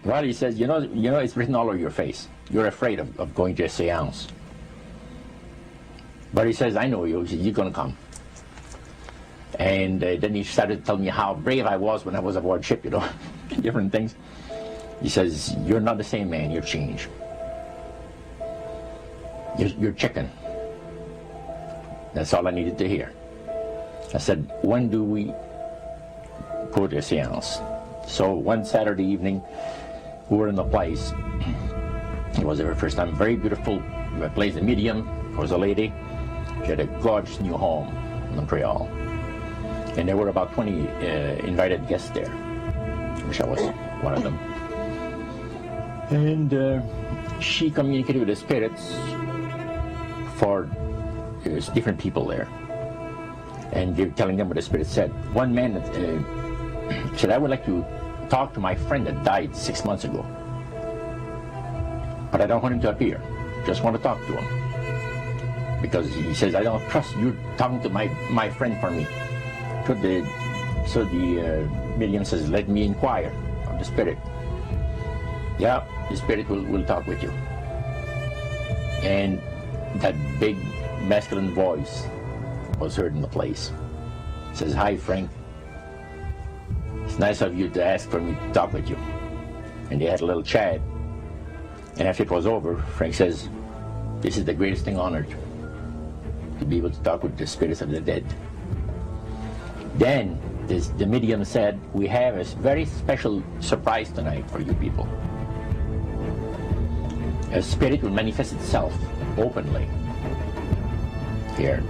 Well, he says, you know, it's written all over your face. You're afraid of going to a seance. But he says, I know you. He says, you're going to come. And then he started telling me how brave I was when I was aboard ship, you know, different things. He says, you're not the same man, you're changed. You're chicken. That's all I needed to hear. I said, when do we go to a seance? So one Saturday evening, we were in the place. It was our first time. Very beautiful place. The medium was a lady. She had a gorgeous new home in Montreal. And there were about 20 invited guests there, which I was one of them. And she communicated with the spirits for different people there. And they were telling them what the spirit said. One man said, I would like to talk to my friend that died 6 months ago. But I don't want him to appear. Just want to talk to him. Because he says, I don't trust you talking to my friend for me. So the medium says, let me inquire of the spirit. Yeah, the spirit will talk with you. And that big masculine voice was heard in the place. It says, hi Frank, it's nice of you to ask for me to talk with you. And they had a little chat. And after it was over, Frank says, this is the greatest thing on earth, to be able to talk with the spirits of the dead. Then the medium said, we have a very special surprise tonight for you people. A spirit will manifest itself openly here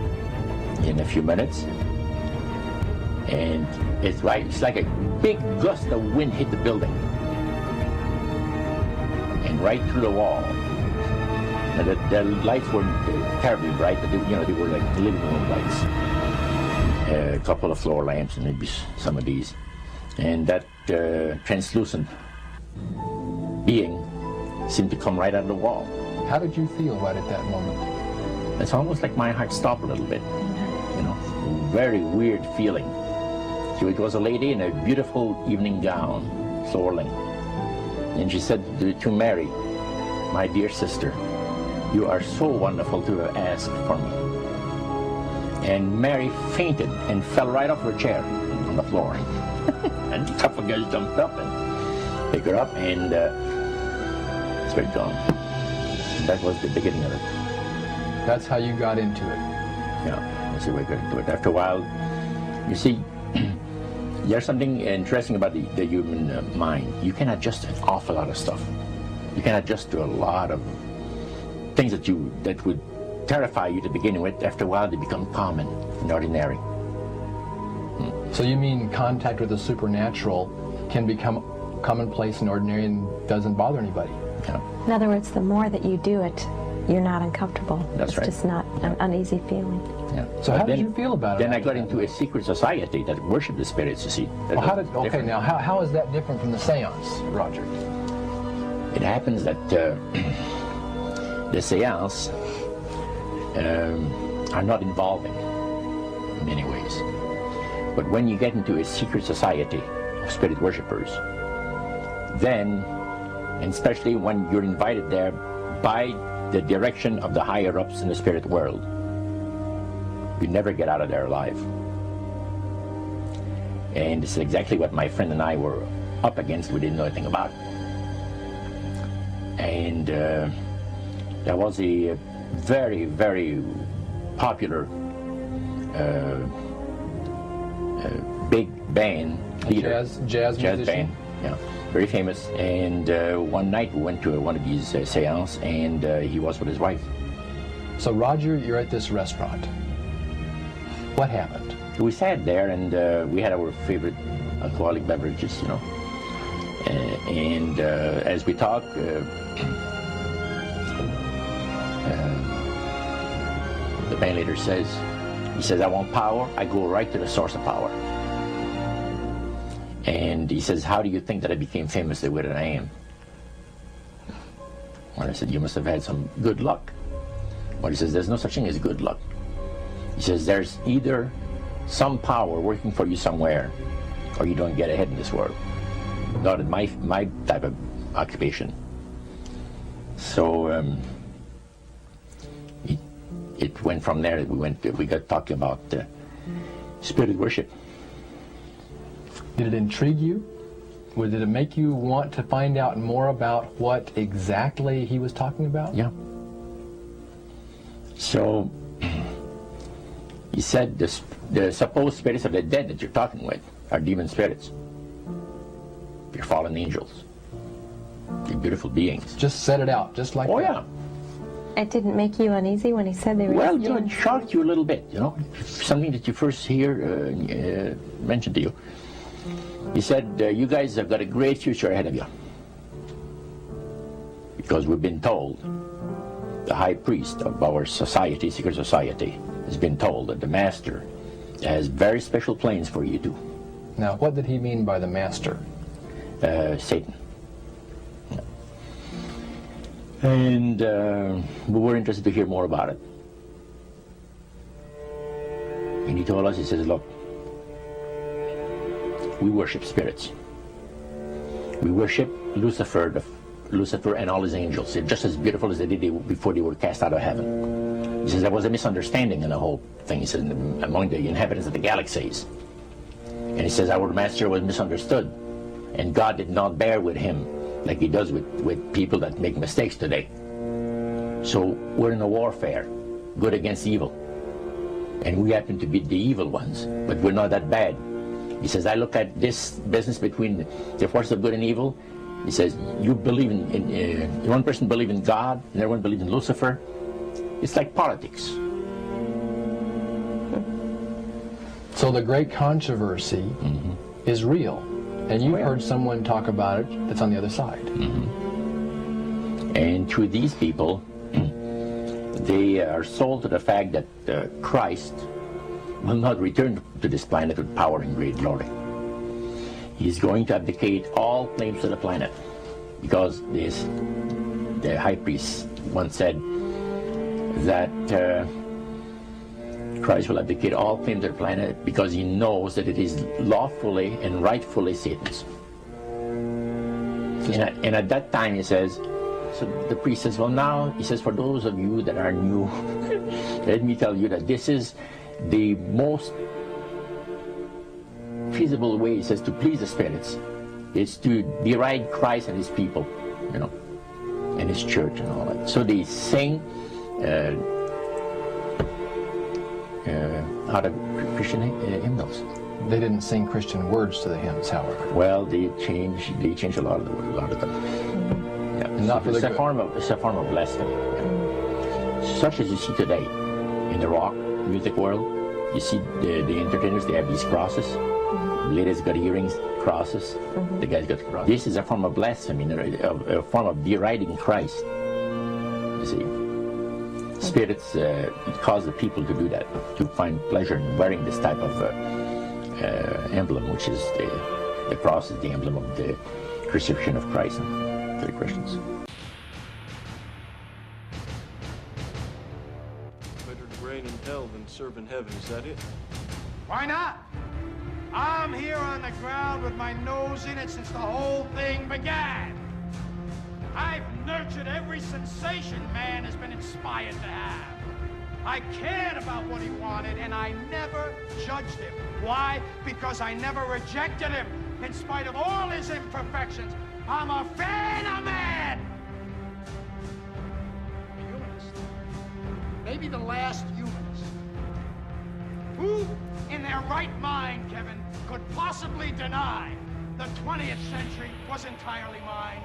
in a few minutes. And it's like a big gust of wind hit the building. And right through the wall. And the lights weren't terribly bright, but they were like living room lights. A couple of floor lamps and maybe some of these. And that translucent being seemed to come right out of the wall. How did you feel right at that moment? It's almost like my heart stopped a little bit. You know, very weird feeling. So it was a lady in a beautiful evening gown, swirling. And she said to Mary, my dear sister, you are so wonderful to have asked for me. And Mary fainted and fell right off her chair on the floor. And a couple of guys jumped up and picked her up, and it's very gone. And that was the beginning of it. That's how you got into it. Yeah, that's the way I got into it. After a while, you see, there's something interesting about the human mind. You can adjust to an awful lot of stuff. You can adjust to a lot of things that would terrify you to begin with. After a while, they become common and ordinary. So you mean contact with the supernatural can become commonplace and ordinary and doesn't bother anybody? Yeah. In other words, the more that you do it, you're not uncomfortable. That's right. It's just not an uneasy feeling. Yeah. So how did you feel about it? Then I got into a secret society that worshiped the spirits, you see. Well, how is that different from the seance, Roger? It happens that the seance are not involving in many ways. But when you get into a secret society of spirit worshippers, then, and especially when you're invited there by the direction of the higher-ups in the spirit world, you never get out of there alive. And this is exactly what my friend and I were up against. We didn't know anything about. And there was a very, very popular big band leader. Jazz band, yeah, very famous. And one night we went to one of these seances, and he was with his wife. So Roger, you're at this restaurant. What happened? We sat there, and we had our favorite alcoholic beverages, you know. And as we talked, the band leader says, he says, I want power. I go right to the source of power. And he says, how do you think that I became famous the way that I am? Well, I said, you must have had some good luck. Well, he says, there's no such thing as good luck. He says, there's either some power working for you somewhere, or you don't get ahead in this world. Not in my type of occupation. So it went from there. We got talking about spirit worship. Did it intrigue you? Or did it make you want to find out more about what exactly he was talking about? Yeah. So he said the supposed spirits of the dead that you're talking with are demon spirits. They're fallen angels. They're beautiful beings. Just set it out, just like that. Oh yeah. It didn't make you uneasy when he said they were Well, demons? it shocked you a little bit, something that you first hear mentioned to you. He said, you guys have got a great future ahead of you. Because we've been told, the high priest of our society, secret society, has been told that the master has very special plans for you too. Now, what did he mean by the master? Satan. And we were interested to hear more about it. And he told us, he says, look, we worship spirits. We worship Lucifer and all his angels. They're just as beautiful as they did before they were cast out of heaven. He says there was a misunderstanding in the whole thing. He says among the inhabitants of the galaxies. And he says our master was misunderstood. And God did not bear with him like he does with people that make mistakes today. So we're in a warfare, good against evil. And we happen to be the evil ones, but we're not that bad. He says, I look at this business between the forces of good and evil. He says, you believe in one person believes in God, and everyone believes in Lucifer. It's like politics. So the great controversy is real. And you've heard someone talk about it that's on the other side. And through these people, they are sold to the fact that Christ will not return to this planet with power and great glory. He's going to abdicate all claims to the planet, because the high priest once said that Christ will abdicate all claims to the planet because he knows that it is lawfully and rightfully Satan's. And at that time, he says, so the priest says, well now, he says, for those of you that are new, let me tell you that this is the most feasible way, he says, to please the spirits. It's to deride Christ and his people, and his church and all that. So they sing out of Christian hymnals. They didn't sing Christian words to the hymns, however. Well, they changed a lot of them. Yeah. Not for it's the a form of blasphemy. Yeah. Such as you see today in the rock music world. You see the entertainers, they have these crosses. The ladies got earrings, crosses. The guys got crosses. This is a form of blasphemy, a form of deriding Christ. You see. Spirits cause the people to do that, to find pleasure in wearing this type of emblem, which is the cross is the emblem of the crucifixion of Christ to the Christians. Better to reign in hell than serve in heaven, is that it? Why not? I'm here on the ground with my nose in it since the whole thing began. I've nurtured every sensation man has been inspired to have. I cared about what he wanted, and I never judged him. Why? Because I never rejected him, in spite of all his imperfections. I'm a fan of man! A humanist. Maybe the last humanist. Who, in their right mind, Kevin, could possibly deny the 20th century was entirely mine?